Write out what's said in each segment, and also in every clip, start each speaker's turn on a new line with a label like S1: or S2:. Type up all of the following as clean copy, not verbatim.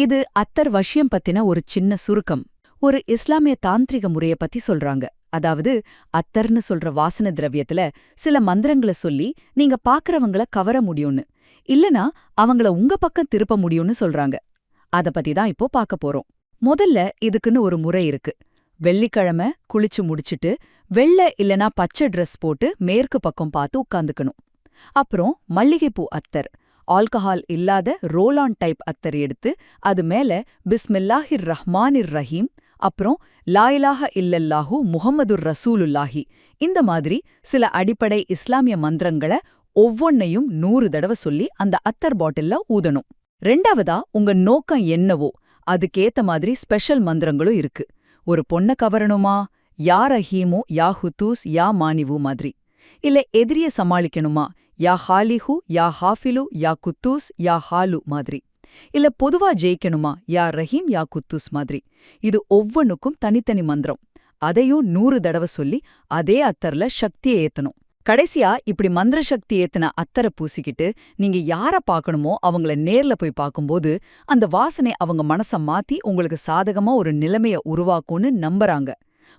S1: இது அத்தர் வஷ்யம் பத்தின ஒரு சின்ன சுருக்கம். ஒரு இஸ்லாமிய தாந்திரிக முறைய பத்தி சொல்றாங்க. அதாவது அத்தர்னு சொல்ற வாசன திரவியத்துல சில மந்திரங்கள சொல்லி நீங்க பாக்குறவங்கள கவர முடியும்னு, இல்லனா அவங்கள உங்க பக்கம் திருப்ப முடியும்னு சொல்றாங்க. அத பத்தி தான் இப்போ பார்க்க போறோம். முதல்ல இதுக்குன்னு ஒரு முறை இருக்கு. வெள்ளிக்கிழமை குளிச்சு முடிச்சிட்டு வெள்ளை இல்லனா பச்சை ட்ரெஸ் போட்டு மேற்கு பக்கம் பார்த்து உட்காந்துக்கணும். அப்புறம் மல்லிகைப்பூ அத்தர், ஆல்கஹால் இல்லாத ரோலான் டைப் அத்தர் எடுத்து அது மேல பிஸ்மில்லாஹிர் ரஹ்மானிர் ரஹீம், அப்புறம் லா இலாஹ இல்லல்லாஹு முஹம்மதுர் ரசூலுல்லாஹி, இந்த மாதிரி சில அடிப்படை இஸ்லாமிய மந்திரங்கள ஒவ்வொன்னையும் 100 தடவை சொல்லி அந்த அத்தர் பாட்டில்ல ஊதணும். ரெண்டாவதா உங்க நோக்கம் என்னவோ அதுக்கேத்த மாதிரி ஸ்பெஷல் மந்திரங்களும் இருக்கு. ஒரு பொண்ண கவரணுமா, யா ரஹீமு யா ஹுதூஸ் யா மானிவு மாதிரி. இல்ல எதிரிய சமாளிக்கணுமா, யா ஹாலிஹு யா ஹாஃபிலு யா குத்தூஸ் யா ஹாலு மாதிரி. இல்ல பொதுவா ஜெயிக்கணுமா, யா ரஹீம் யா குத்தூஸ் மாதிரி. இது ஒவ்வொன்னுக்கும் தனித்தனி மந்திரம். அதையும் 100 தடவை சொல்லி அதே அத்தர்ல சக்தியை ஏத்தணும். கடைசியா இப்படி மந்திர சக்தி ஏத்துன அத்தர பூசிக்கிட்டு நீங்க யார பார்க்கணுமோ அவங்கள நேர்ல போய் பார்க்கும்போது அந்த வாசனை அவங்க மனச மாத்தி உங்களுக்கு சாதகமா ஒரு நிலைமைய உருவாக்கும்னு நம்புறாங்க.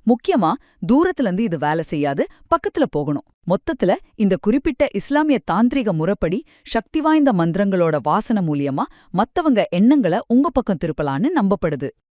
S1: முக்கியமா தூரத்துல இருந்து இது வேலை செய்யாது, பக்கத்துல போகணும். மொத்தத்துல இந்த குறிப்பிட்ட இஸ்லாமிய தாந்திரிக முறைப்படி சக்தி வாய்ந்த மந்திரங்களோட வாசனை மூலியமா மத்தவங்க எண்ணங்களை உங்க பக்கம் திருப்பலான்னு நம்பப்படுது.